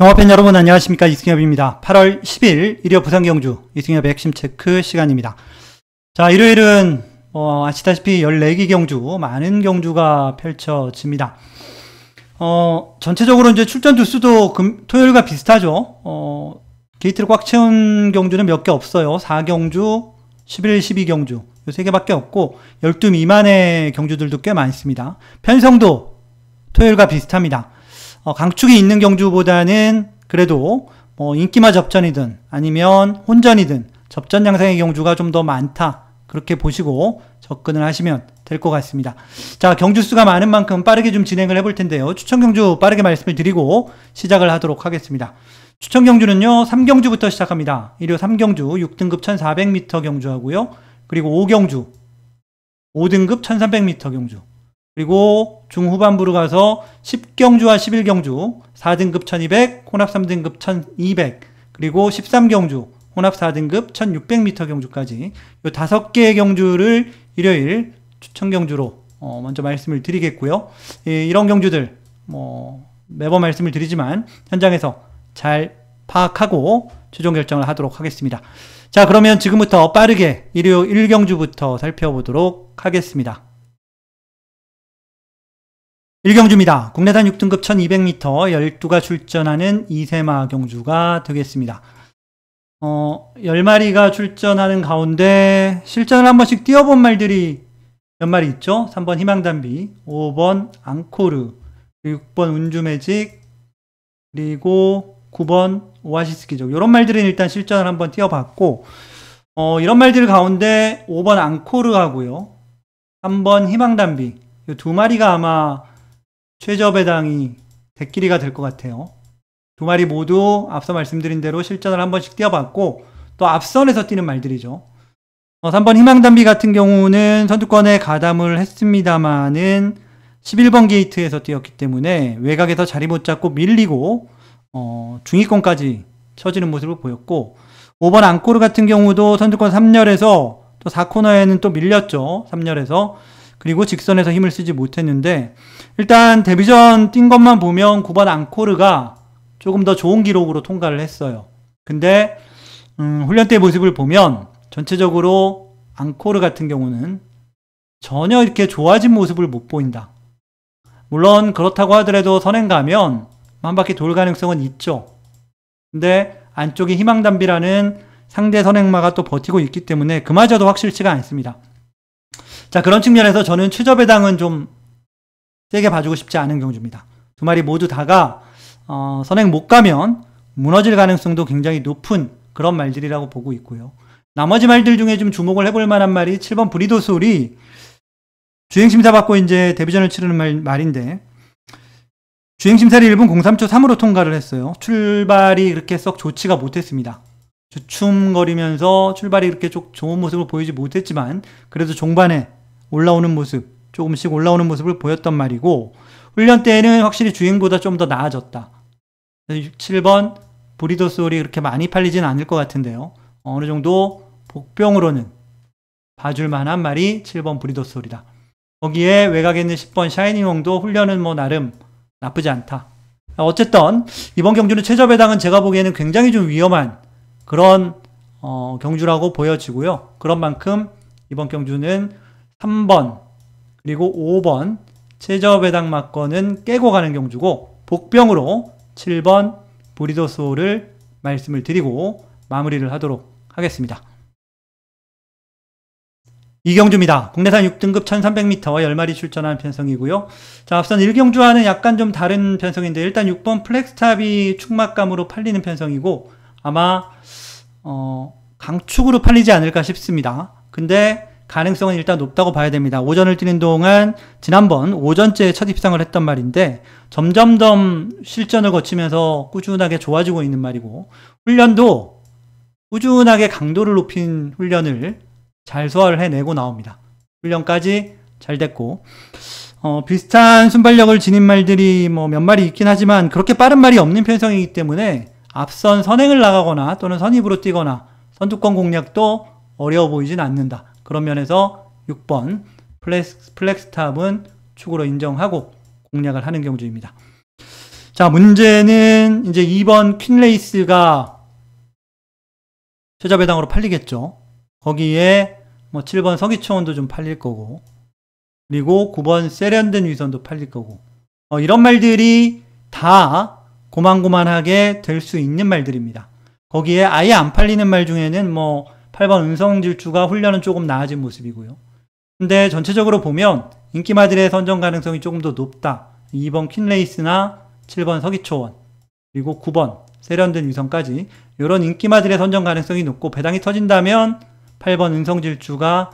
영화팬 여러분 안녕하십니까, 이승엽입니다. 8월 10일 일요 부산경주 이승엽의 핵심 체크 시간입니다. 자, 일요일은 아시다시피 14기 경주, 많은 경주가 펼쳐집니다. 전체적으로 이제 출전 주수도 토요일과 비슷하죠. 게이트를 꽉 채운 경주는 몇 개 없어요. 4경주, 11, 12경주 요 3개밖에 없고 12 미만의 경주들도 꽤 많습니다. 편성도 토요일과 비슷합니다. 강축이 있는 경주보다는 그래도 인기마 접전이든 아니면 혼전이든 접전 양상의 경주가 좀 더 많다, 그렇게 보시고 접근을 하시면 될 것 같습니다. 자, 경주 수가 많은 만큼 빠르게 좀 진행을 해볼 텐데요. 추천 경주 빠르게 말씀을 드리고 시작을 하도록 하겠습니다. 추천 경주는요, 3경주부터 시작합니다. 일요 3경주 6등급 1400m 경주하고요. 그리고 5경주 5등급 1300m 경주, 그리고 중후반부로 가서 10경주와 11경주, 4등급 1200, 혼합 3등급 1200, 그리고 13경주, 혼합 4등급 1600m 경주까지 이 5개의 경주를 일요일 추천 경주로 먼저 말씀을 드리겠고요. 이런 경주들 매번 말씀을 드리지만 현장에서 잘 파악하고 최종 결정을 하도록 하겠습니다. 자, 그러면 지금부터 빠르게 일요 1경주부터 살펴보도록 하겠습니다. 1경주입니다. 국내산 6등급 1200m 12가 출전하는 이세마 경주가 되겠습니다. 10마리가 출전하는 가운데 실전을 한 번씩 뛰어본 말들이 몇 마리 있죠. 3번 희망담비, 5번 앙코르, 6번 운주매직, 그리고 9번 오아시스 기적, 이런 말들은 일단 실전을 한번 뛰어봤고, 이런 말들 가운데 5번 앙코르하고요, 3번 희망담비, 이 2마리가 아마 최저배당이 대끼리가 될 것 같아요. 2마리 모두 앞서 말씀드린 대로 실전을 한 번씩 뛰어봤고, 또 앞선에서 뛰는 말들이죠. 3번 희망담비 같은 경우는 선두권에 가담을 했습니다만은 11번 게이트에서 뛰었기 때문에 외곽에서 자리 못 잡고 밀리고 중위권까지 처지는 모습을 보였고, 5번 앙코르 같은 경우도 선두권 3열에서 또 4코너에는 또 밀렸죠. 3열에서. 그리고 직선에서 힘을 쓰지 못했는데, 일단 데뷔전 뛴 것만 보면 9번 앙코르가 조금 더 좋은 기록으로 통과를 했어요. 근데 훈련 때 모습을 보면 전체적으로 앙코르 같은 경우는 전혀 이렇게 좋아진 모습을 못 보인다. 물론 그렇다고 하더라도 선행 가면 한 바퀴 돌 가능성은 있죠. 근데 안쪽에 희망담비라는 상대 선행마가 또 버티고 있기 때문에 그마저도 확실치가 않습니다. 자, 그런 측면에서 저는 최저배당은 좀 세게 봐주고 싶지 않은 경주입니다. 2마리 모두 다가 선행 못 가면 무너질 가능성도 굉장히 높은 그런 말들이라고 보고 있고요. 나머지 말들 중에 좀 주목을 해볼 만한 말이 7번 브리도솔이 주행심사 받고 이제 데뷔전을 치르는 말인데, 주행심사를 1분 03초 3으로 통과를 했어요. 출발이 그렇게 썩 좋지가 못했습니다. 주춤거리면서 출발이 그렇게 좋은 모습을 보이지 못했지만 그래도 종반에 올라오는 모습, 조금씩 올라오는 모습을 보였단 말이고, 훈련 때에는 확실히 주행보다 좀 더 나아졌다. 7번 브리도솔이 그렇게 많이 팔리진 않을 것 같은데요. 어느 정도 복병으로는 봐줄 만한 말이 7번 브리도솔이다. 거기에 외곽에 있는 10번 샤이닝홍도 훈련은 나름 나쁘지 않다. 어쨌든 이번 경주는 최저배당은 제가 보기에는 굉장히 좀 위험한 그런 경주라고 보여지고요. 그런 만큼 이번 경주는 3번 그리고 5번 최저배당 막건은 깨고 가는 경주고, 복병으로 7번 브리도솔을 말씀을 드리고 마무리를 하도록 하겠습니다. 2경주입니다. 국내산 6등급 1300m 10마리 출전한 편성이고요. 자, 앞선 1경주와는 약간 좀 다른 편성인데, 일단 6번 플렉스탑이 축막감으로 팔리는 편성이고 아마 강축으로 팔리지 않을까 싶습니다. 근데 가능성은 일단 높다고 봐야 됩니다. 오전을 뛰는 동안 지난번 오전째 첫 입상을 했단 말인데 점점점 실전을 거치면서 꾸준하게 좋아지고 있는 말이고, 훈련도 꾸준하게 강도를 높인 훈련을 잘 소화를 해내고 나옵니다. 훈련까지 잘 됐고, 비슷한 순발력을 지닌 말들이 몇 마리 있긴 하지만 그렇게 빠른 말이 없는 편성이기 때문에 앞선 선행을 나가거나 또는 선입으로 뛰거나 선두권 공략도 어려워 보이진 않는다. 그런 면에서 6번 플렉스탑은 축으로 인정하고 공략을 하는 경주입니다. 자, 문제는 이제 2번 퀸레이스가 최저배당으로 팔리겠죠. 거기에 뭐 7번 서기초원도 좀 팔릴 거고, 그리고 9번 세련된 위선도 팔릴 거고, 이런 말들이 다 고만고만하게 될 수 있는 말들입니다. 거기에 아예 안 팔리는 말 중에는 뭐 8번 은성질주가 훈련은 조금 나아진 모습이고요. 근데 전체적으로 보면 인기마들의 선정 가능성이 조금 더 높다. 2번 퀸레이스나 7번 서기초원, 그리고 9번 세련된 위선까지 이런 인기마들의 선정 가능성이 높고, 배당이 터진다면 8번 은성질주가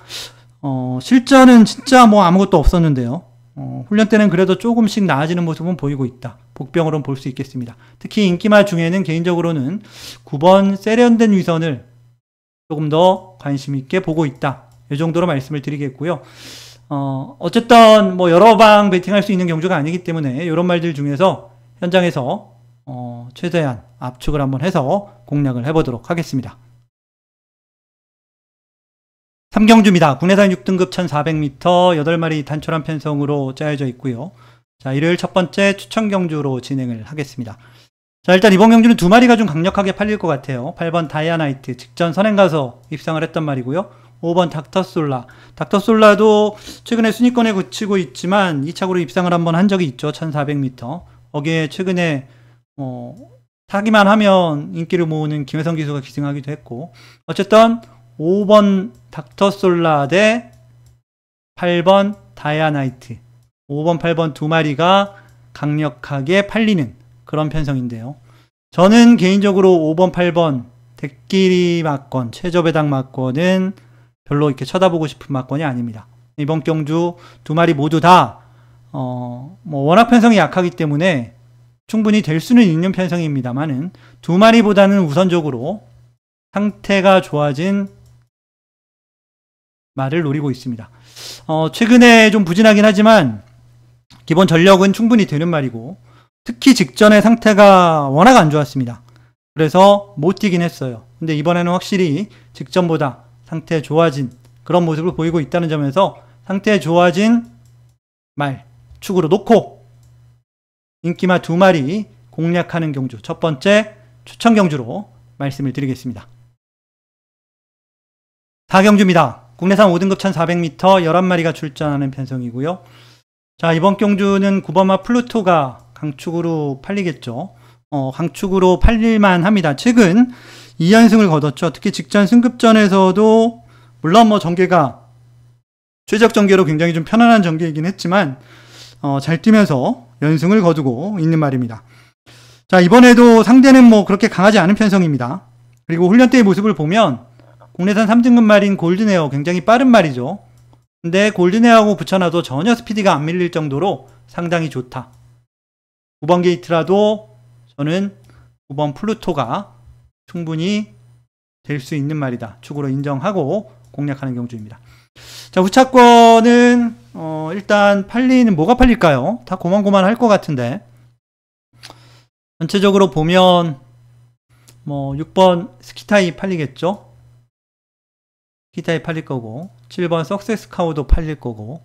실전은 진짜 뭐 아무것도 없었는데요. 훈련 때는 그래도 조금씩 나아지는 모습은 보이고 있다. 복병으로는 볼 수 있겠습니다. 특히 인기마 중에는 개인적으로는 9번 세련된 위선을 조금 더 관심 있게 보고 있다. 이 정도로 말씀을 드리겠고요. 어쨌든 뭐 여러 방 베팅할 수 있는 경주가 아니기 때문에 이런 말들 중에서 현장에서 최대한 압축을 한번 해서 공략을 해보도록 하겠습니다. 3경주입니다. 국내산 6등급 1400m 8마리 단촐한 편성으로 짜여져 있고요. 자, 일요일 첫 번째 추천 경주로 진행을 하겠습니다. 자, 일단 이번 경주는 2마리가 좀 강력하게 팔릴 것 같아요. 8번 다이아나이트, 직전 선행 가서 입상을 했던 말이고요. 5번 닥터솔라. 닥터솔라도 최근에 순위권에 그치고 있지만 2착으로 입상을 한번 한 적이 있죠. 1400m. 거기에 최근에 타기만 하면 인기를 모으는 김혜성 기수가 기승하기도 했고, 어쨌든 5번 닥터솔라 대 8번 다이아나이트, 5번 8번 2마리가 강력하게 팔리는 그런 편성인데요. 저는 개인적으로 5번 8번 대끼리 막권, 최저배당 막권은 별로 이렇게 쳐다보고 싶은 막권이 아닙니다. 이번 경주 2마리 모두 다 뭐 워낙 편성이 약하기 때문에 충분히 될 수는 있는 편성입니다만은 2마리보다는 우선적으로 상태가 좋아진 말을 노리고 있습니다. 최근에 좀 부진하긴 하지만 기본 전력은 충분히 되는 말이고, 특히 직전에 상태가 워낙 안 좋았습니다. 그래서 못 뛰긴 했어요. 근데 이번에는 확실히 직전보다 상태 좋아진 그런 모습을 보이고 있다는 점에서 상태 좋아진 말 축으로 놓고 인기마 2마리 공략하는 경주, 첫 번째 추천 경주로 말씀을 드리겠습니다. 4경주입니다. 국내산 5등급 1400m 11마리가 출전하는 편성이고요. 자, 이번 경주는 9번마 플루토가 강축으로 팔리겠죠. 강축으로 팔릴만 합니다. 최근 2연승을 거뒀죠. 특히 직전 승급전에서도 물론 뭐 전개가 최적 전개로 굉장히 좀 편안한 전개이긴 했지만 잘 뛰면서 연승을 거두고 있는 말입니다. 자, 이번에도 상대는 뭐 그렇게 강하지 않은 편성입니다. 그리고 훈련 때의 모습을 보면 국내산 3등급 말인 골든에어, 굉장히 빠른 말이죠. 근데 골든에어하고 붙여놔도 전혀 스피드가 안 밀릴 정도로 상당히 좋다. 9번 게이트라도 저는 9번 플루토가 충분히 될 수 있는 말이다. 축으로 인정하고 공략하는 경주입니다. 자, 후차권은 일단 뭐가 팔릴까요? 다 고만고만할 것 같은데, 전체적으로 보면 뭐 6번 스키타이 팔리겠죠? 스키타이 팔릴 거고, 7번 석세스카우도 팔릴 거고,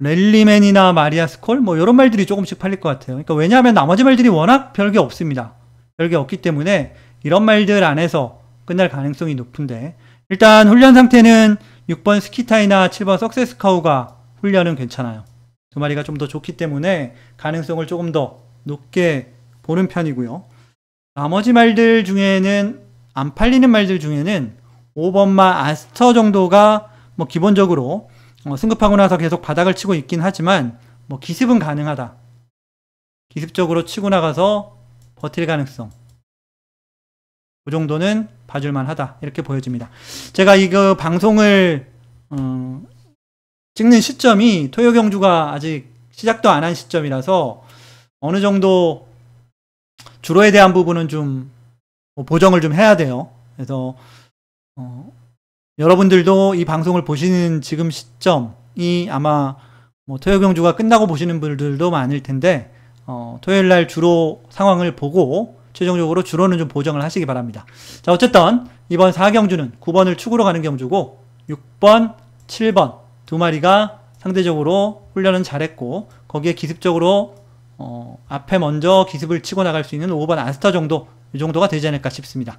랠리맨이나 마리아스콜 뭐 이런 말들이 조금씩 팔릴 것 같아요. 그러니까 왜냐하면 나머지 말들이 워낙 별게 없습니다. 별게 없기 때문에 이런 말들 안에서 끝날 가능성이 높은데, 일단 훈련 상태는 6번 스키타이나 7번 석세스카우가 훈련은 괜찮아요. 2마리가 좀 더 좋기 때문에 가능성을 조금 더 높게 보는 편이고요. 나머지 말들 중에는, 안 팔리는 말들 중에는 5번마 아스터 정도가 뭐 기본적으로 승급하고 나서 계속 바닥을 치고 있긴 하지만 뭐 기습은 가능하다. 기습적으로 치고 나가서 버틸 가능성, 그 정도는 봐줄만 하다, 이렇게 보여집니다. 제가 이거 방송을 찍는 시점이 토요 경주가 아직 시작도 안 한 시점이라서 어느 정도 주로에 대한 부분은 좀 보정을 좀 해야 돼요. 그래서 여러분들도 이 방송을 보시는 지금 시점이 아마 뭐 토요 경주가 끝나고 보시는 분들도 많을 텐데, 토요일 날 주로 상황을 보고 최종적으로 주로는 좀 보정을 하시기 바랍니다. 자, 어쨌든 이번 4경주는 9번을 축으로 가는 경주고, 6번, 7번 2마리가 상대적으로 훈련은 잘했고, 거기에 기습적으로 앞에 먼저 기습을 치고 나갈 수 있는 5번 아스터 정도, 이 정도가 되지 않을까 싶습니다.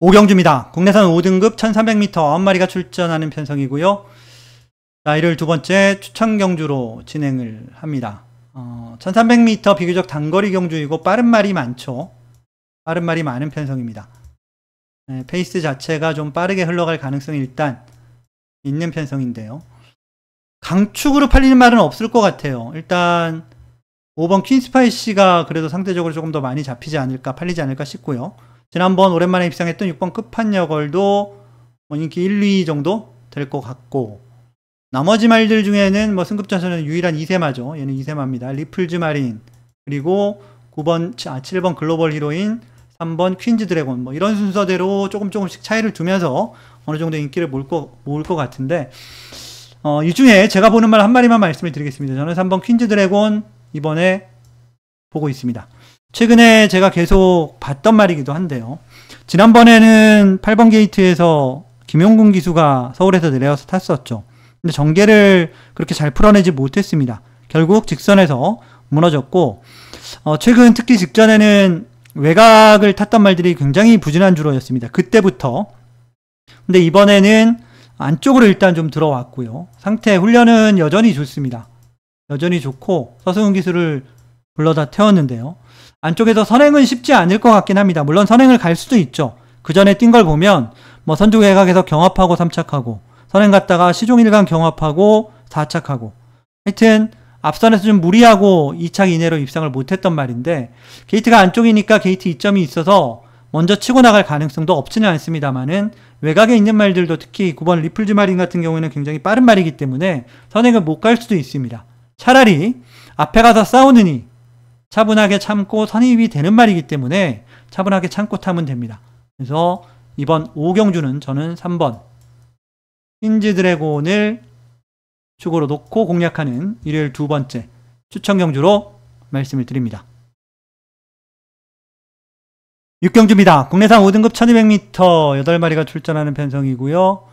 5경주입니다. 국내산 5등급 1300m 9마리가 출전하는 편성이고요. 자, 이를 두 번째 추천 경주로 진행을 합니다. 1300m 비교적 단거리 경주이고 빠른 말이 많죠. 빠른 말이 많은 편성입니다. 네, 페이스 자체가 좀 빠르게 흘러갈 가능성이 일단 있는 편성인데요. 강축으로 팔리는 말은 없을 것 같아요. 일단 5번 퀸스파이시가 그래도 상대적으로 조금 더 많이 잡히지 않을까, 팔리지 않을까 싶고요. 지난번 오랜만에 입상했던 6번 끝판여걸도 인기 1, 2 정도 될 것 같고, 나머지 말들 중에는 승급전선은 유일한 2세마죠. 얘는 2세마입니다. 리플즈 마린, 그리고 7번 글로벌 히로인, 3번 퀸즈 드래곤, 이런 순서대로 조금씩 차이를 두면서 어느 정도 인기를 모을 것 같은데, 이 중에 제가 보는 말 한 마리만 말씀을 드리겠습니다. 저는 3번 퀸즈 드래곤 이번에 보고 있습니다. 최근에 제가 계속 봤던 말이기도 한데요. 지난번에는 8번 게이트에서 김용군 기수가 서울에서 내려와서 탔었죠. 근데 전개를 그렇게 잘 풀어내지 못했습니다. 결국 직선에서 무너졌고, 최근 특히 직전에는 외곽을 탔던 말들이 굉장히 부진한 주로였습니다. 그때부터. 근데 이번에는 안쪽으로 일단 좀 들어왔고요. 상태 훈련은 여전히 좋습니다. 여전히 좋고 서승훈 기수를 불러다 태웠는데요. 안쪽에서 선행은 쉽지 않을 것 같긴 합니다. 물론 선행을 갈 수도 있죠. 그 전에 뛴 걸 보면 선두 외곽에서 경합하고 3착하고, 선행 갔다가 시종 1강 경합하고 4착하고, 하여튼 앞선에서 좀 무리하고 2착 이내로 입상을 못했던 말인데, 게이트가 안쪽이니까 게이트 2점이 있어서 먼저 치고 나갈 가능성도 없지는 않습니다만은, 외곽에 있는 말들도 특히 9번 리플즈 마린 같은 경우에는 굉장히 빠른 말이기 때문에 선행을 못 갈 수도 있습니다. 차라리 앞에 가서 싸우느니 차분하게 참고 선입이 되는 말이기 때문에 차분하게 참고 타면 됩니다. 그래서 이번 5경주는 저는 3번 퀸즈 드래곤을 축으로 놓고 공략하는 일요일 두 번째 추천 경주로 말씀을 드립니다. 6경주입니다. 국내산 5등급 1200m 8마리가 출전하는 편성이고요.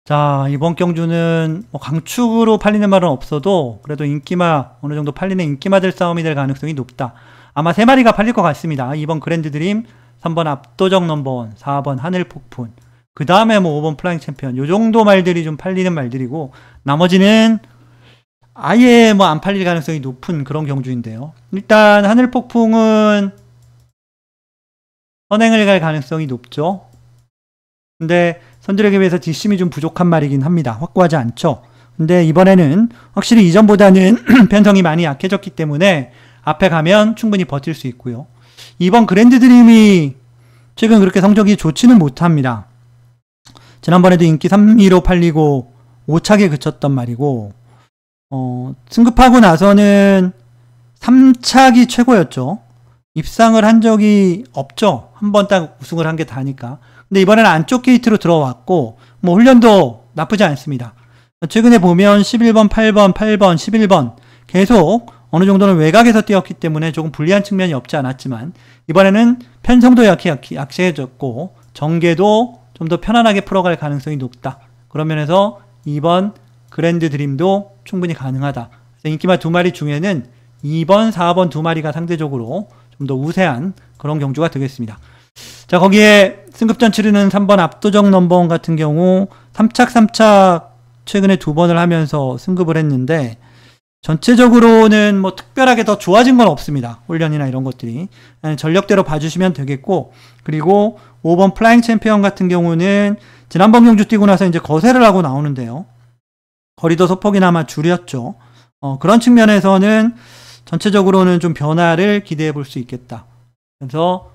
자, 이번 경주는 강축으로 팔리는 말은 없어도 그래도 인기마, 어느 정도 팔리는 인기마들 싸움이 될 가능성이 높다. 아마 3마리가 팔릴 것 같습니다. 2번 그랜드 드림, 3번 압도적 넘버원, 4번 하늘 폭풍, 그 다음에 5번 플라잉 챔피언, 요 정도 말들이 좀 팔리는 말들이고, 나머지는 아예 안 팔릴 가능성이 높은 그런 경주인데요. 일단 하늘 폭풍은 선행을 갈 가능성이 높죠. 근데 선두력에 비해서 뒷심이 좀 부족한 말이긴 합니다. 확고하지 않죠. 근데 이번에는 확실히 이전보다는 편성이 많이 약해졌기 때문에 앞에 가면 충분히 버틸 수 있고요. 이번 그랜드 드림이 최근 그렇게 성적이 좋지는 못합니다. 지난번에도 인기 3위로 팔리고 5착에 그쳤던 말이고, 승급하고 나서는 3착이 최고였죠. 입상을 한 적이 없죠. 한 번 딱 우승을 한 게 다니까. 근데 이번에는 안쪽 게이트로 들어왔고, 훈련도 나쁘지 않습니다. 최근에 보면 11번, 8번, 11번 계속 어느 정도는 외곽에서 뛰었기 때문에 조금 불리한 측면이 없지 않았지만, 이번에는 편성도 약해졌고 전개도 좀 더 편안하게 풀어갈 가능성이 높다. 그런 면에서 이번 그랜드 드림도 충분히 가능하다. 인기마 2마리 중에는 2번, 4번 2마리가 상대적으로 좀 더 우세한 그런 경주가 되겠습니다. 자, 거기에 승급전 치르는 3번 압도적 넘버원 같은 경우 3착 최근에 2번을 하면서 승급을 했는데, 전체적으로는 특별하게 더 좋아진 건 없습니다. 훈련이나 이런 것들이. 전력대로 봐주시면 되겠고, 그리고 5번 플라잉 챔피언 같은 경우는 지난번 경주 뛰고 나서 이제 거세를 하고 나오는데요. 거리도 소폭이나마 줄였죠. 그런 측면에서는 전체적으로는 좀 변화를 기대해 볼 수 있겠다. 그래서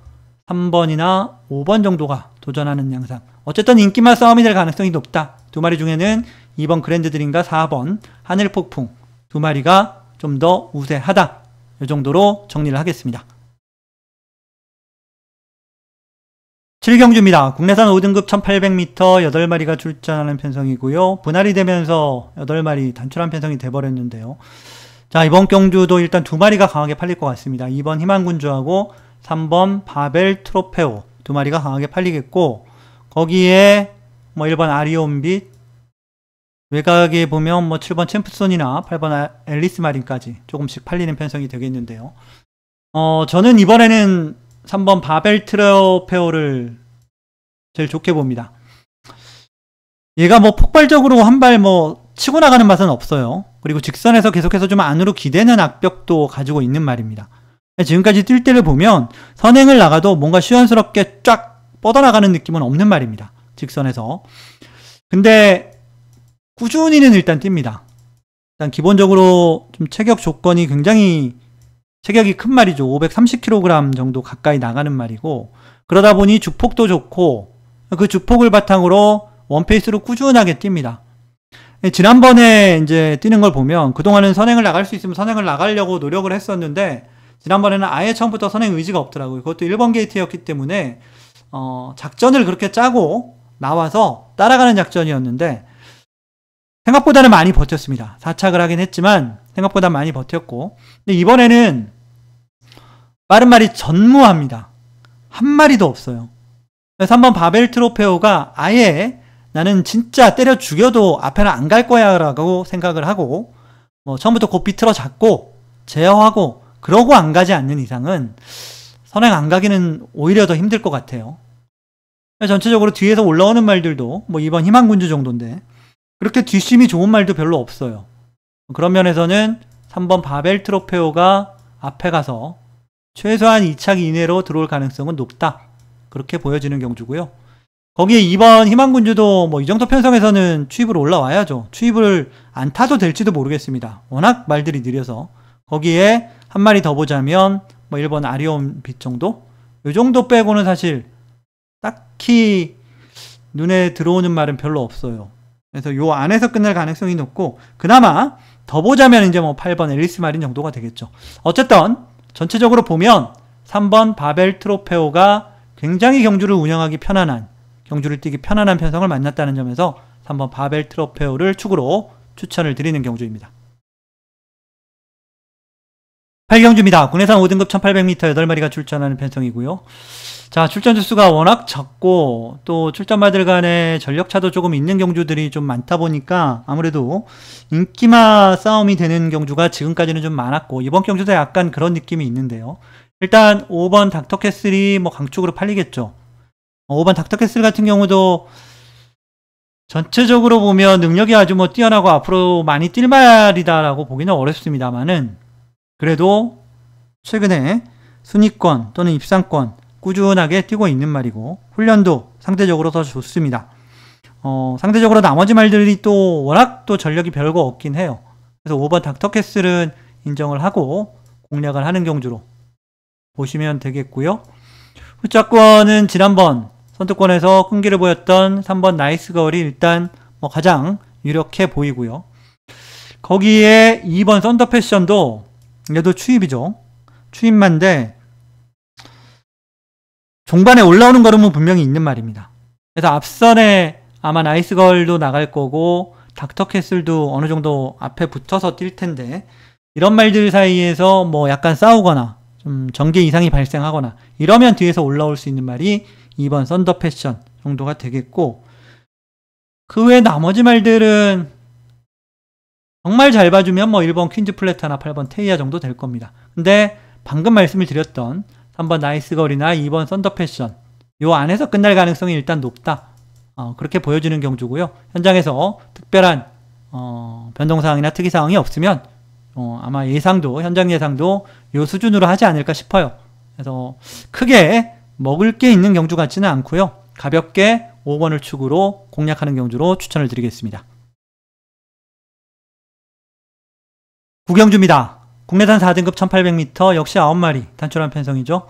3번이나 5번 정도가 도전하는 양상. 어쨌든 인기만 싸움이 될 가능성이 높다. 2마리 중에는 2번 그랜드 드림과 4번 하늘 폭풍 2마리가 좀 더 우세하다. 이 정도로 정리를 하겠습니다. 7경주입니다. 국내산 5등급 1800m 8마리가 출전하는 편성이고요. 분할이 되면서 8마리 단출한 편성이 돼버렸는데요. 자, 이번 경주도 일단 2마리가 강하게 팔릴 것 같습니다. 2번 희망군주하고 3번 바벨 트로페오 2마리가 강하게 팔리겠고, 거기에 1번 아리온빛, 외곽에 보면 뭐 7번 챔프손이나 8번 앨리스 마린까지 조금씩 팔리는 편성이 되겠는데요. 저는 이번에는 3번 바벨 트로페오를 제일 좋게 봅니다. 얘가 뭐 폭발적으로 한 발 뭐 치고 나가는 맛은 없어요. 그리고 직선에서 계속해서 좀 안으로 기대는 악벽도 가지고 있는 말입니다. 지금까지 뛸 때를 보면 선행을 나가도 뭔가 시원스럽게 쫙 뻗어나가는 느낌은 없는 말입니다. 직선에서. 근데 꾸준히는 일단 뜁니다. 일단 기본적으로 좀 체격 조건이 굉장히 체격이 큰 말이죠. 530kg 정도 가까이 나가는 말이고, 그러다 보니 주폭도 좋고 그 주폭을 바탕으로 원페이스로 꾸준하게 뜁니다. 지난번에 이제 뛰는 걸 보면 그동안은 선행을 나갈 수 있으면 선행을 나가려고 노력을 했었는데, 지난번에는 아예 처음부터 선행 의지가 없더라고요. 그것도 1번 게이트였기 때문에 작전을 그렇게 짜고 나와서 따라가는 작전이었는데 생각보다는 많이 버텼습니다. 4착을 하긴 했지만 생각보다 많이 버텼고, 근데 이번에는 빠른 말이 전무합니다. 한 마리도 없어요. 그래서 한번 바벨 트로페오가 아예 나는 진짜 때려 죽여도 앞에는 안 갈 거야 라고 생각을 하고, 처음부터 곧 비틀어 잡고 제어하고 그러고 안 가지 않는 이상은 선행 안 가기는 오히려 더 힘들 것 같아요. 전체적으로 뒤에서 올라오는 말들도 뭐 이번 희망군주 정도인데 그렇게 뒷심이 좋은 말도 별로 없어요. 그런 면에서는 3번 바벨 트로페오가 앞에 가서 최소한 2착 이내로 들어올 가능성은 높다. 그렇게 보여지는 경주고요. 거기에 2번 희망군주도 뭐 이 정도 편성에서는 추입으로 올라와야죠. 추입을 안 타도 될지도 모르겠습니다. 워낙 말들이 느려서. 거기에 한 마리 더 보자면 뭐 1번 아리온 빛 정도? 이 정도 빼고는 사실 딱히 눈에 들어오는 말은 별로 없어요. 그래서 요 안에서 끝날 가능성이 높고, 그나마 더 보자면 이제 뭐 8번 앨리스 마린 정도가 되겠죠. 어쨌든 전체적으로 보면 3번 바벨 트로페오가 굉장히 경주를 운영하기 편안한, 경주를 뛰기 편안한 편성을 만났다는 점에서 3번 바벨 트로페오를 축으로 추천을 드리는 경주입니다. 8경주입니다. 국내산 5등급 1800m 8마리가 출전하는 편성이고요. 자, 출전 주수가 워낙 적고 또 출전마들 간의 전력차도 조금 있는 경주들이 좀 많다 보니까 아무래도 인기마 싸움이 되는 경주가 지금까지는 좀 많았고, 이번 경주도 약간 그런 느낌이 있는데요. 일단 5번 닥터캐슬이 뭐 강축으로 팔리겠죠. 5번 닥터캐슬 같은 경우도 전체적으로 보면 능력이 아주 뭐 뛰어나고 앞으로 많이 뛸 말이다라고 보기는 어렵습니다만은, 그래도 최근에 순위권 또는 입상권 꾸준하게 뛰고 있는 말이고, 훈련도 상대적으로 더 좋습니다. 상대적으로 나머지 말들이 또 워낙 또 전력이 별거 없긴 해요. 그래서 5번 닥터캐슬은 인정을 하고 공략을 하는 경주로 보시면 되겠고요. 후자권은 지난번 선두권에서 끈기를 보였던 3번 나이스걸이 일단 뭐 가장 유력해 보이고요. 거기에 2번 썬더패션도 얘도 추입이죠. 추입만데 종반에 올라오는 걸음은 분명히 있는 말입니다. 그래서 앞선에 아마 나이스걸도 나갈 거고 닥터캐슬도 어느 정도 앞에 붙어서 뛸 텐데, 이런 말들 사이에서 뭐 약간 싸우거나 좀 전개 이상이 발생하거나 이러면 뒤에서 올라올 수 있는 말이 2번 썬더패션 정도가 되겠고, 그 외 나머지 말들은 정말 잘 봐주면 뭐 1번 퀸즈 플래터나 8번 테이아 정도 될 겁니다. 근데 방금 말씀을 드렸던 3번 나이스걸이나 2번 썬더패션 요 안에서 끝날 가능성이 일단 높다. 그렇게 보여지는 경주고요. 현장에서 특별한 변동사항이나 특이사항이 없으면 아마 예상도, 현장 예상도 요 수준으로 하지 않을까 싶어요. 그래서 크게 먹을 게 있는 경주 같지는 않고요. 가볍게 5번을 축으로 공략하는 경주로 추천을 드리겠습니다. 9경주입니다. 국내산 4등급 1800m 역시 9마리 단촐한 편성이죠.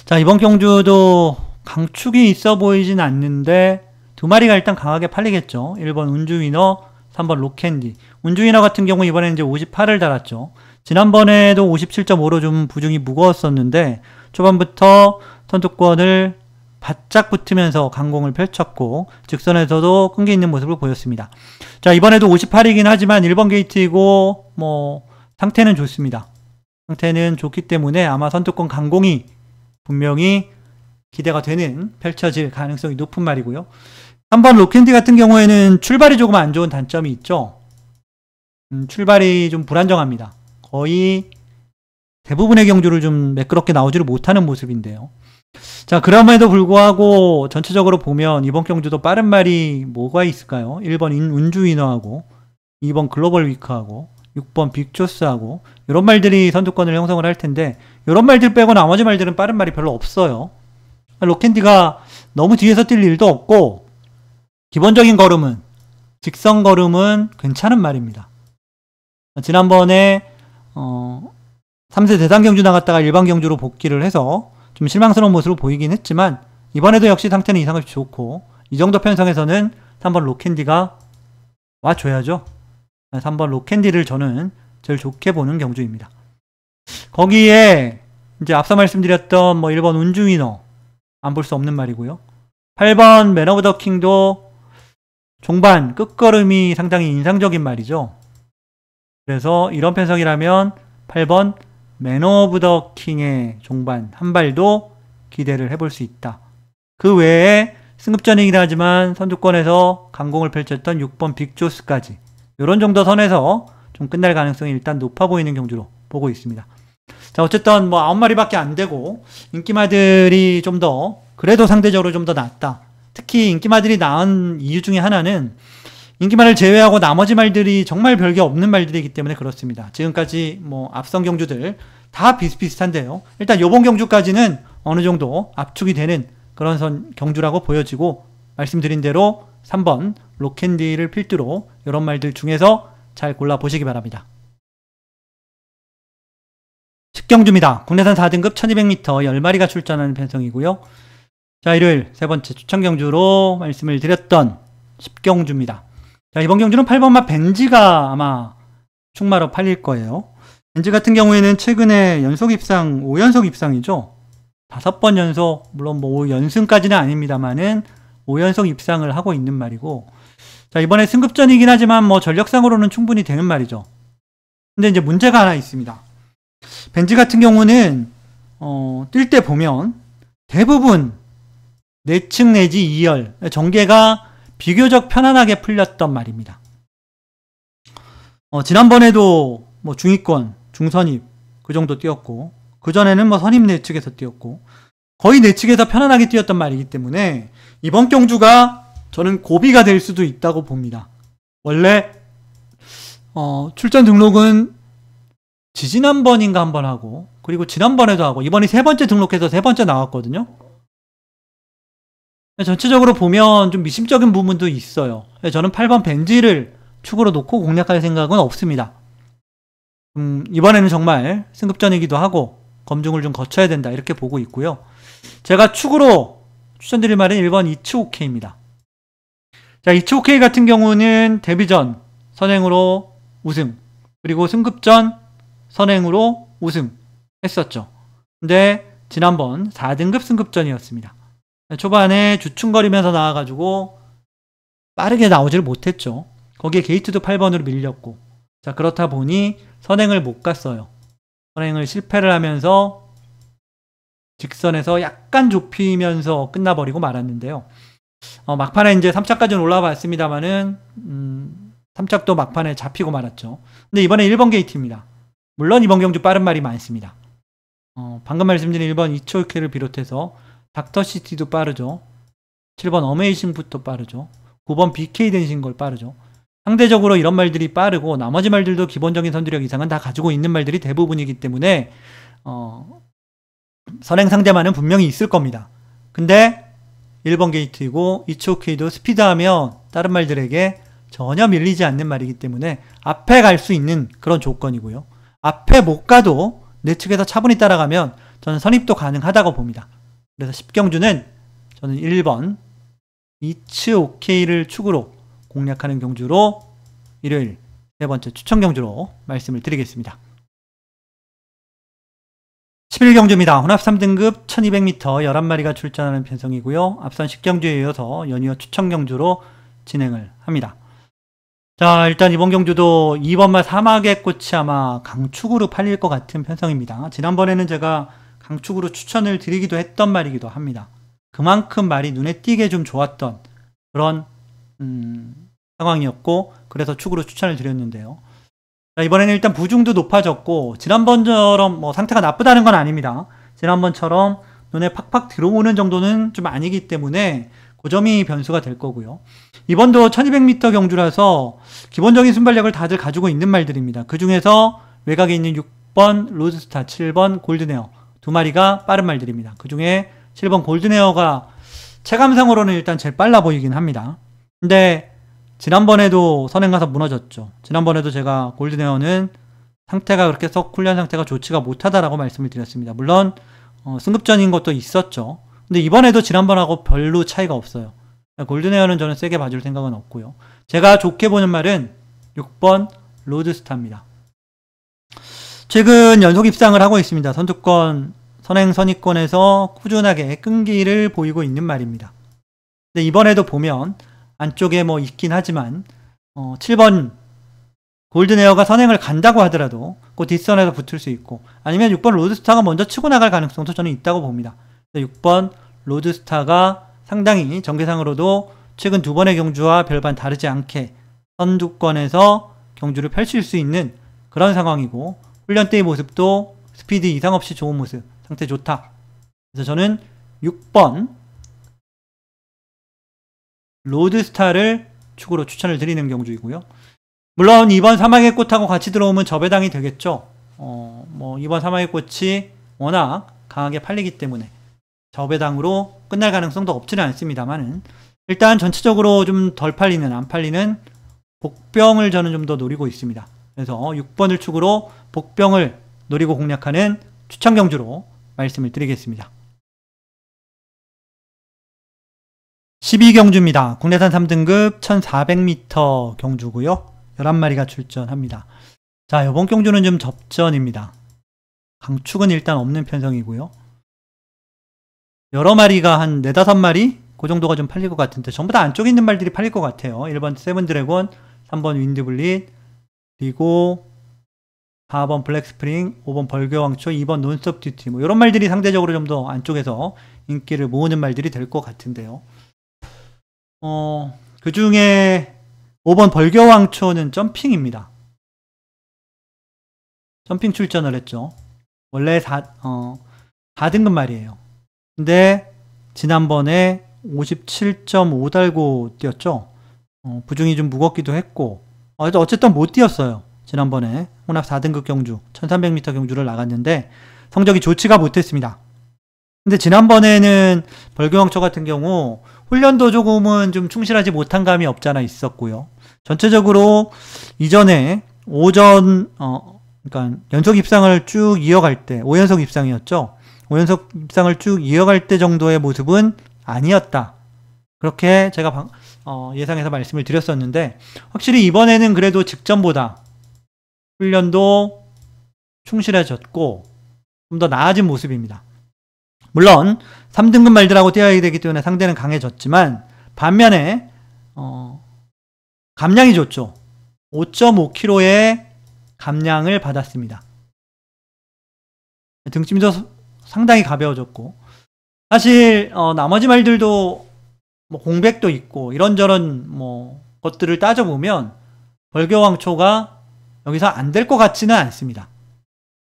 자, 이번 경주도 강축이 있어 보이진 않는데 2마리가 일단 강하게 팔리겠죠. 1번 운주위너, 3번 로캔디. 운주위너 같은 경우 이번에 이제 58을 달았죠. 지난번에도 57.5로 좀 부중이 무거웠었는데 초반부터 선두권을 바짝 붙으면서 강공을 펼쳤고 직선에서도 끈기 있는 모습을 보였습니다. 자, 이번에도 58이긴 하지만 1번 게이트이고 뭐 상태는 좋습니다. 상태는 좋기 때문에 아마 선두권 강공이 분명히 기대가 되는, 펼쳐질 가능성이 높은 말이고요. 3번 로켄디 같은 경우에는 출발이 조금 안 좋은 단점이 있죠. 출발이 좀 불안정합니다. 거의 대부분의 경주를 좀 매끄럽게 나오지를 못하는 모습인데요. 자, 그럼에도 불구하고 전체적으로 보면 이번 경주도 빠른 말이 뭐가 있을까요? 1번 운주위너하고 2번 글로벌 위크하고 6번 빅조스하고 이런 말들이 선두권을 형성을 할 텐데, 이런 말들 빼고 나머지 말들은 빠른 말이 별로 없어요. 로켄디가 너무 뒤에서 뛸 일도 없고, 기본적인 걸음은, 직선 걸음은 괜찮은 말입니다. 지난번에 3세 대상 경주 나갔다가 일반 경주로 복귀를 해서 좀 실망스러운 모습을 보이긴 했지만, 이번에도 역시 상태는 이상없이 좋고, 이 정도 편성에서는 3번 로켄디가 와줘야죠. 3번 로켄디를 저는 제일 좋게 보는 경주입니다. 거기에 이제 앞서 말씀드렸던 뭐 1번 운주위너 안 볼 수 없는 말이고요. 8번 맨 오브 더 킹도 종반 끝걸음이 상당히 인상적인 말이죠. 그래서 이런 편성이라면 8번 맨 오브 더 킹의 종반 한 발도 기대를 해볼 수 있다. 그 외에 승급전이긴 하지만 선두권에서 강공을 펼쳤던 6번 빅조스까지 이런 정도 선에서 좀 끝날 가능성이 일단 높아 보이는 경주로 보고 있습니다. 자, 어쨌든 뭐 9마리밖에 안 되고 인기마들이 좀 더 그래도 상대적으로 좀 더 낫다. 특히 인기마들이 나은 이유 중에 하나는 인기마를 제외하고 나머지 말들이 정말 별게 없는 말들이기 때문에 그렇습니다. 지금까지 뭐 앞선 경주들 다 비슷비슷한데요. 일단 요번 경주까지는 어느 정도 압축이 되는 그런 경주라고 보여지고, 말씀드린 대로 3번 로켄디를 필두로 이런 말들 중에서 잘 골라보시기 바랍니다. 10경주입니다. 국내산 4등급 1200m 10마리가 출전하는 편성이고요. 자, 일요일 세 번째 추천 경주로 말씀을 드렸던 10경주입니다. 자, 이번 경주는 8번마 벤지가 아마 충마로 팔릴 거예요. 벤지 같은 경우에는 최근에 연속 입상, 5연속 입상이죠. 5번 연속, 물론 뭐 5연승까지는 아닙니다만은 5연속 입상을 하고 있는 말이고, 자, 이번에 승급전이긴 하지만 뭐 전력상으로는 충분히 되는 말이죠. 근데 이제 문제가 하나 있습니다. 벤지 같은 경우는 뛸 때 보면 대부분 내측 내지 2열 전개가 비교적 편안하게 풀렸던 말입니다. 지난번에도 뭐 중위권, 중선입 그 정도 뛰었고, 그 전에는 뭐 선입 내측에서 뛰었고, 거의 내측에서 편안하게 뛰었던 말이기 때문에 이번 경주가 저는 고비가 될 수도 있다고 봅니다. 원래 출전 등록은 지지난번인가 한번 하고, 그리고 지난번에도 하고, 이번이 세 번째 등록해서 세 번째 나왔거든요. 전체적으로 보면 좀 미심적인 부분도 있어요. 저는 8번 벤지를 축으로 놓고 공략할 생각은 없습니다. 이번에는 정말 승급전이기도 하고 검증을 좀 거쳐야 된다, 이렇게 보고 있고요. 제가 축으로 추천드릴 말은 1번 이츠오케이입니다. 자, 이츠오케이 같은 경우는 데뷔전 선행으로 우승, 그리고 승급전 선행으로 우승 했었죠. 근데 지난번 4등급 승급전이었습니다. 초반에 주춤거리면서 나와가지고 빠르게 나오지를 못했죠. 거기에 게이트도 8번으로 밀렸고, 자, 그렇다 보니 선행을 못 갔어요. 선행을 실패를 하면서 직선에서 약간 좁히면서 끝나버리고 말았는데요. 막판에 이제 3차까지는 올라와 봤습니다만은 3착도 막판에 잡히고 말았죠. 근데 이번에 1번 게이트입니다. 물론 이번 경주 빠른 말이 많습니다. 방금 말씀드린 1번 이초이케를 비롯해서 닥터시티도 빠르죠. 7번 어메이징풋도 빠르죠. 9번 BK 댄싱걸 빠르죠. 상대적으로 이런 말들이 빠르고 나머지 말들도 기본적인 선두력 이상은 다 가지고 있는 말들이 대부분이기 때문에 선행 상대만은 분명히 있을 겁니다. 근데 1번 게이트이고 이초케이도 스피드하면 다른 말들에게 전혀 밀리지 않는 말이기 때문에 앞에 갈 수 있는 그런 조건이고요. 앞에 못 가도 내 측에서 차분히 따라가면 저는 선입도 가능하다고 봅니다. 그래서 10경주는 저는 1번 이츠오케이를 축으로 공략하는 경주로 일요일 세 번째 추천 경주로 말씀을 드리겠습니다. 11경주입니다. 혼합 3등급 1200m 11마리가 출전하는 편성이고요. 앞선 10경주에 이어서 연이어 추천 경주로 진행을 합니다. 자, 일단 이번 경주도 2번마 사막의 꽃이 아마 강축으로 팔릴 것 같은 편성입니다. 지난번에는 제가 강축으로 추천을 드리기도 했던 말이기도 합니다. 그만큼 말이 눈에 띄게 좀 좋았던 그런 상황이었고 그래서 축으로 추천을 드렸는데요. 자, 이번에는 일단 부중도 높아졌고 지난번처럼 뭐 상태가 나쁘다는 건 아닙니다. 지난번처럼 눈에 팍팍 들어오는 정도는 좀 아니기 때문에 그 점이 변수가 될 거고요. 이번도 1200m 경주라서 기본적인 순발력을 다들 가지고 있는 말들입니다. 그 중에서 외곽에 있는 6번 로드스타, 7번 골든에어 두 마리가 빠른 말들입니다. 그 중에 7번 골든에어가 체감상으로는 일단 제일 빨라 보이긴 합니다. 근데 지난번에도 선행 가서 무너졌죠. 지난번에도 제가 골든에어는 상태가 그렇게 썩 훈련 상태가 좋지가 못하다라고 말씀을 드렸습니다. 물론 승급전인 것도 있었죠. 근데 이번에도 지난번하고 별로 차이가 없어요. 골든에어는 저는 세게 봐줄 생각은 없고요. 제가 좋게 보는 말은 6번 로드스타입니다. 최근 연속 입상을 하고 있습니다. 선두권, 선행 선의권에서 꾸준하게 끈기를 보이고 있는 말입니다. 근데 이번에도 보면 안쪽에 뭐 있긴 하지만 7번 골든에어가 선행을 간다고 하더라도 그 뒷선에서 붙을 수 있고 아니면 6번 로드스타가 먼저 치고 나갈 가능성도 저는 있다고 봅니다. 6번 로드스타가 상당히 전개상으로도 최근 두 번의 경주와 별반 다르지 않게 선두권에서 경주를 펼칠 수 있는 그런 상황이고 훈련 때의 모습도 스피드 이상 없이 좋은 모습, 상태 좋다. 그래서 저는 6번 로드스타를 축으로 추천을 드리는 경주이고요. 물론 2번 사막의 꽃하고 같이 들어오면 저배당이 되겠죠. 뭐 2번 사막의 꽃이 워낙 강하게 팔리기 때문에 저배당으로 끝날 가능성도 없지는 않습니다만은 일단 전체적으로 좀 덜 팔리는, 안 팔리는 복병을 저는 좀 더 노리고 있습니다. 그래서 6번을 축으로 복병을 노리고 공략하는 추천 경주로 말씀을 드리겠습니다. 12경주입니다. 국내산 3등급 1400m 경주고요. 11마리가 출전합니다. 자, 이번 경주는 좀 접전입니다. 강축은 일단 없는 편성이고요. 여러 마리가 한 4, 5마리? 그 정도가 좀 팔릴 것 같은데 전부 다 안쪽에 있는 말들이 팔릴 것 같아요. 1번 세븐드래곤, 3번 윈드블릿, 그리고 4번 블랙스프링, 5번 벌교왕초, 2번 논스톱 듀티 뭐 이런 말들이 상대적으로 좀 더 안쪽에서 인기를 모으는 말들이 될 것 같은데요. 그 중에 5번 벌교왕초는 점핑입니다. 점핑 출전을 했죠. 원래 4등급 말이에요. 근데 지난번에 57.5 달고 뛰었죠. 부중이 좀 무겁기도 했고 어쨌든 못 뛰었어요. 지난번에 혼합 4등급 경주 1300m 경주를 나갔는데 성적이 좋지가 못했습니다. 근데 지난번에는 벌교왕초 같은 경우 훈련도 조금은 좀 충실하지 못한 감이 없잖아 있었고요. 전체적으로 이전에 오전 그러니까 연속 입상을 쭉 이어갈 때 5연속 입상이었죠. 5연속 입상을 쭉 이어갈 때 정도의 모습은 아니었다. 그렇게 제가 예상해서 말씀을 드렸었는데 확실히 이번에는 그래도 직전보다 훈련도 충실해졌고 좀 더 나아진 모습입니다. 물론 3등급 말들하고 뛰어야 되기 때문에 상대는 강해졌지만 반면에 감량이 좋죠. 5.5kg의 감량을 받았습니다. 등짐도 상당히 가벼워졌고 사실 나머지 말들도 뭐 공백도 있고 이런저런 뭐 것들을 따져보면 벌교왕초가 여기서 안 될 것 같지는 않습니다.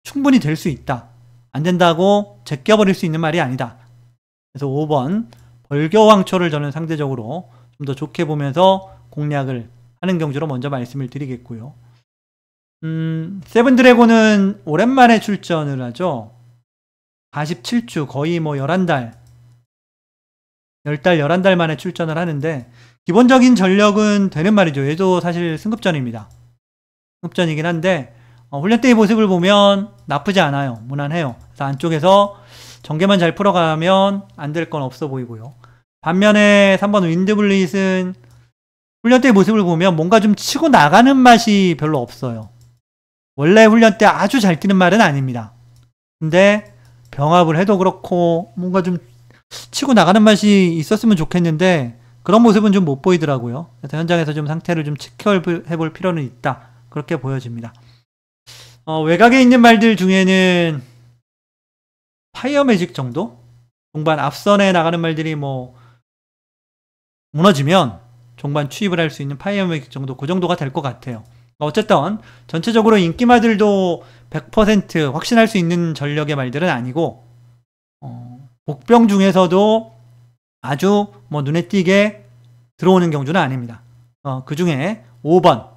충분히 될 수 있다. 안 된다고 제껴버릴 수 있는 말이 아니다. 그래서 5번 벌교왕초를 저는 상대적으로 좀 더 좋게 보면서 공략을 하는 경주로 먼저 말씀을 드리겠고요. 세븐드래곤은 오랜만에 출전을 하죠. 47주 거의 뭐 11달 11달 만에 출전을 하는데 기본적인 전력은 되는 말이죠. 얘도 사실 승급전입니다. 승급전이긴 한데 훈련 때의 모습을 보면 나쁘지 않아요. 무난해요. 그래서 안쪽에서 전개만 잘 풀어가면 안 될 건 없어 보이고요. 반면에 3번 윈드블릿은 훈련 때의 모습을 보면 뭔가 좀 치고 나가는 맛이 별로 없어요. 원래 훈련 때 아주 잘 뛰는 말은 아닙니다. 근데 병합을 해도 그렇고 뭔가 좀 치고 나가는 맛이 있었으면 좋겠는데 그런 모습은 좀 못 보이더라고요. 그래서 현장에서 좀 상태를 좀 체크해볼 필요는 있다. 그렇게 보여집니다. 외곽에 있는 말들 중에는 파이어 매직 정도? 동반 앞선에 나가는 말들이 뭐 무너지면 종반 취입을 할 수 있는 파이어맥 정도, 그 정도가 될 것 같아요. 어쨌든 전체적으로 인기말들도 100% 확신할 수 있는 전력의 말들은 아니고 복병 중에서도 아주 뭐 눈에 띄게 들어오는 경주는 아닙니다. 그 중에 5번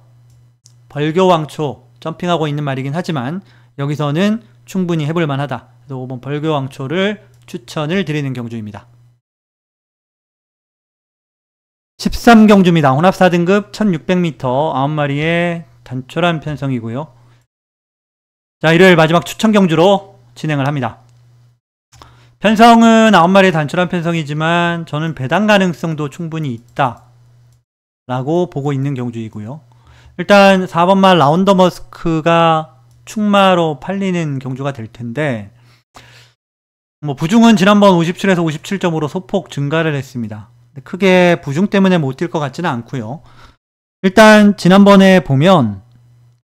벌교왕초 점핑하고 있는 말이긴 하지만 여기서는 충분히 해볼 만하다. 그래서 5번 벌교왕초를 추천을 드리는 경주입니다. 13경주입니다. 혼합 4등급 1600m 9마리의 단촐한 편성이고요. 자, 일요일 마지막 추천 경주로 진행을 합니다. 편성은 9마리의 단촐한 편성이지만 저는 배당 가능성도 충분히 있다 라고 보고 있는 경주이고요. 일단 4번 말 라운더 머스크가 충마로 팔리는 경주가 될 텐데, 뭐 부중은 지난번 57에서 57점으로 소폭 증가를 했습니다. 크게 부중 때문에 못 뛸 것 같지는 않고요. 일단 지난번에 보면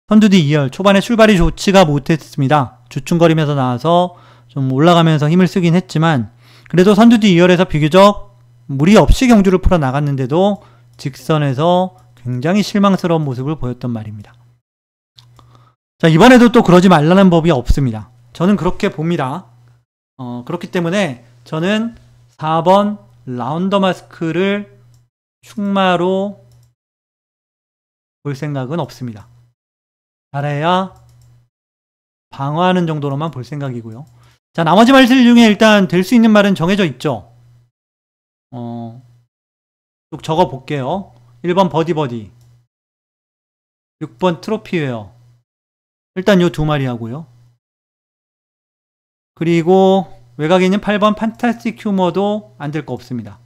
선두뒤 2열 초반에 출발이 좋지가 못했습니다. 주춤거리면서 나와서 좀 올라가면서 힘을 쓰긴 했지만 그래도 선두뒤 2열에서 비교적 무리 없이 경주를 풀어 나갔는데도 직선에서 굉장히 실망스러운 모습을 보였던 말입니다. 자, 이번에도 또 그러지 말라는 법이 없습니다. 저는 그렇게 봅니다. 그렇기 때문에 저는 4번 라운더 마스크를 충마로 볼 생각은 없습니다. 잘해야 방어하는 정도로만 볼 생각이고요. 자, 나머지 말들 중에 일단 될 수 있는 말은 정해져 있죠. 쭉 적어 볼게요. 1번 버디버디, 6번 트로피웨어. 일단 요 두 마리 하고요. 그리고 외곽에 있는 8번 판타스틱 휴머도 안 될 거 없습니다.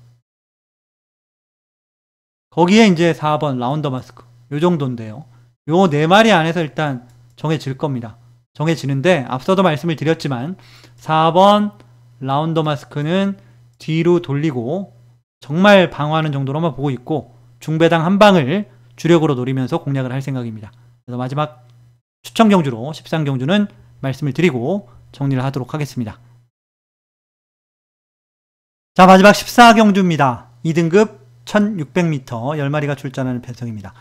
거기에 이제 4번 라운더 마스크. 요 정도인데요. 요 네 마리 안에서 일단 정해질 겁니다. 정해지는데 앞서도 말씀을 드렸지만 4번 라운더 마스크는 뒤로 돌리고 정말 방어하는 정도로만 보고 있고 중배당 한 방을 주력으로 노리면서 공략을 할 생각입니다. 그래서 마지막 추천 경주로 13경주는 말씀을 드리고 정리를 하도록 하겠습니다. 자, 마지막 14경주입니다. 2등급 1600m 10마리가 출전하는 편성입니다.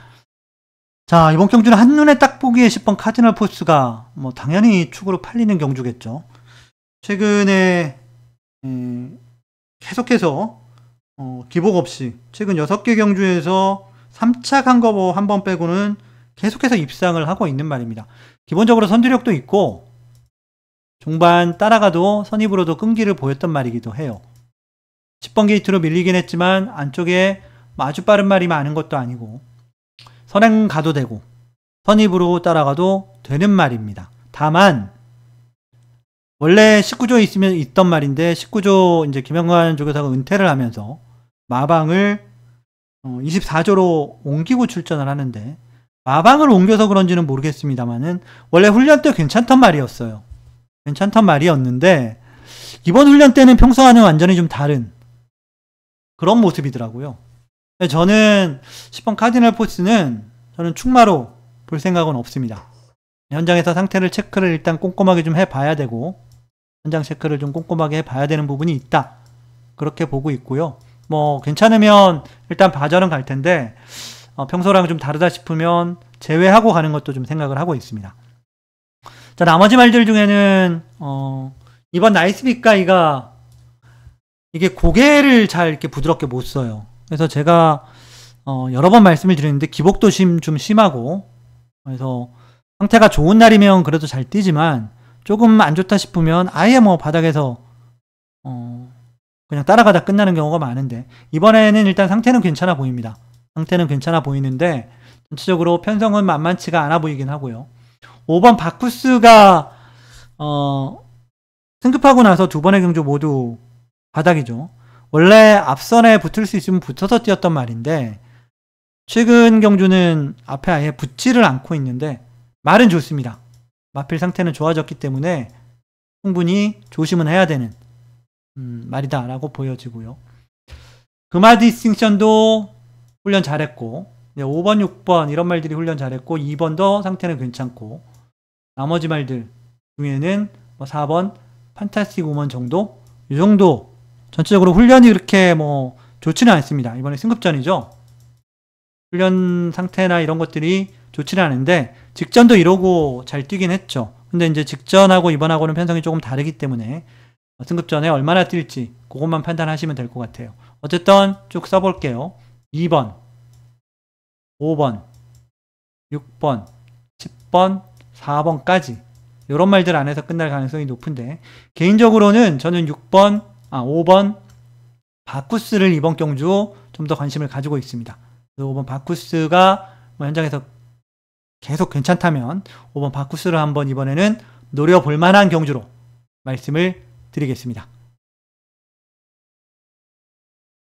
자, 이번 경주는 한눈에 딱 보기에 10번 카디널 포스가 뭐 당연히 축으로 팔리는 경주겠죠. 최근에 계속해서 기복 없이 최근 6개 경주에서 3차 간 거 한 번 빼고는 계속해서 입상을 하고 있는 말입니다. 기본적으로 선두력도 있고 종반 따라가도 선입으로도 끈기를 보였던 말이기도 해요. 10번 게이트로 밀리긴 했지만 안쪽에 아주 빠른 말이 많은 것도 아니고 선행 가도 되고 선입으로 따라가도 되는 말입니다. 다만 원래 19조에 있던 말인데 19조 이제 김영관 조교사가 은퇴를 하면서 마방을 24조로 옮기고 출전을 하는데 마방을 옮겨서 그런지는 모르겠습니다만은 원래 훈련 때 괜찮던 말이었어요. 괜찮던 말이었는데 이번 훈련 때는 평소와는 완전히 좀 다른 그런 모습이더라고요. 저는 10번 카디널 포스는 저는 충마로 볼 생각은 없습니다. 현장에서 상태를 체크를 일단 꼼꼼하게 좀 해봐야 되고 현장 체크를 좀 꼼꼼하게 해봐야 되는 부분이 있다. 그렇게 보고 있고요. 뭐 괜찮으면 일단 봐저는 갈 텐데 평소랑 좀 다르다 싶으면 제외하고 가는 것도 좀 생각을 하고 있습니다. 자, 나머지 말들 중에는 이번 나이스빅가이가 이게 고개를 잘 이렇게 부드럽게 못 써요. 그래서 제가 여러 번 말씀을 드렸는데 기복도 좀 심하고 그래서 상태가 좋은 날이면 그래도 잘 뛰지만 조금 안 좋다 싶으면 아예 뭐 바닥에서 그냥 따라가다 끝나는 경우가 많은데 이번에는 일단 상태는 괜찮아 보입니다. 상태는 괜찮아 보이는데 전체적으로 편성은 만만치가 않아 보이긴 하고요. 5번 바쿠스가 승급하고 나서 두 번의 경주 모두 바닥이죠. 원래 앞선에 붙을 수 있으면 붙어서 뛰었던 말인데 최근 경주는 앞에 아예 붙지를 않고 있는데 말은 좋습니다. 마필 상태는 좋아졌기 때문에 충분히 조심은 해야 되는 말이다 라고 보여지고요. 금화 디스팅션도 훈련 잘했고 5번, 6번 이런 말들이 훈련 잘했고 2번도 상태는 괜찮고 나머지 말들 중에는 4번 판타스틱 우먼 정도? 이 정도 전체적으로 훈련이 그렇게 뭐 좋지는 않습니다. 이번에 승급전이죠. 훈련 상태나 이런 것들이 좋지는 않은데 직전도 이러고 잘 뛰긴 했죠. 근데 이제 직전하고 이번하고는 편성이 조금 다르기 때문에 승급 전에 얼마나 뛸지 그것만 판단하시면 될 것 같아요. 어쨌든 쭉 써볼게요. 2번, 5번, 6번, 10번, 4번까지 이런 말들 안에서 끝날 가능성이 높은데 개인적으로는 저는 5번 바쿠스를 이번 경주 좀 더 관심을 가지고 있습니다. 5번 바쿠스가 뭐 현장에서 계속 괜찮다면 5번 바쿠스를 한번 이번에는 노려볼 만한 경주로 말씀을 드리겠습니다.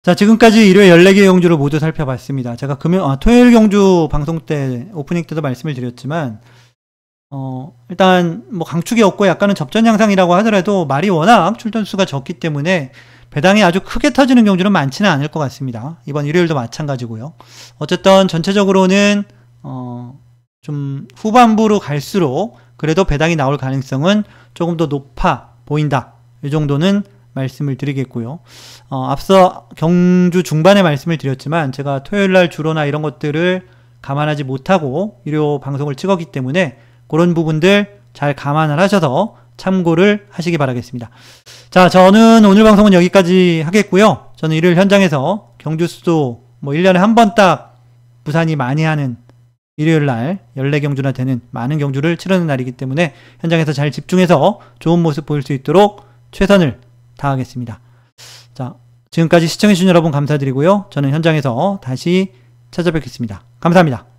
자, 지금까지 일요일 14개 경주를 모두 살펴봤습니다. 제가 토요일 경주 방송 때 오프닝 때도 말씀을 드렸지만 일단 뭐 강축이 없고 약간은 접전 양상이라고 하더라도 말이 워낙 출전수가 적기 때문에 배당이 아주 크게 터지는 경주는 많지는 않을 것 같습니다. 이번 일요일도 마찬가지고요. 어쨌든 전체적으로는 좀 후반부로 갈수록 그래도 배당이 나올 가능성은 조금 더 높아 보인다. 이 정도는 말씀을 드리겠고요. 앞서 경주 중반에 말씀을 드렸지만 제가 토요일날 주로나 이런 것들을 감안하지 못하고 일요 방송을 찍었기 때문에 그런 부분들 잘 감안을 하셔서 참고를 하시기 바라겠습니다. 자, 저는 오늘 방송은 여기까지 하겠고요. 저는 일요일 현장에서 경주수도 뭐 1년에 한 번 딱 부산이 많이 하는 일요일날 14경주나 되는 많은 경주를 치르는 날이기 때문에 현장에서 잘 집중해서 좋은 모습 보일 수 있도록 최선을 다하겠습니다. 자, 지금까지 시청해주신 여러분 감사드리고요. 저는 현장에서 다시 찾아뵙겠습니다. 감사합니다.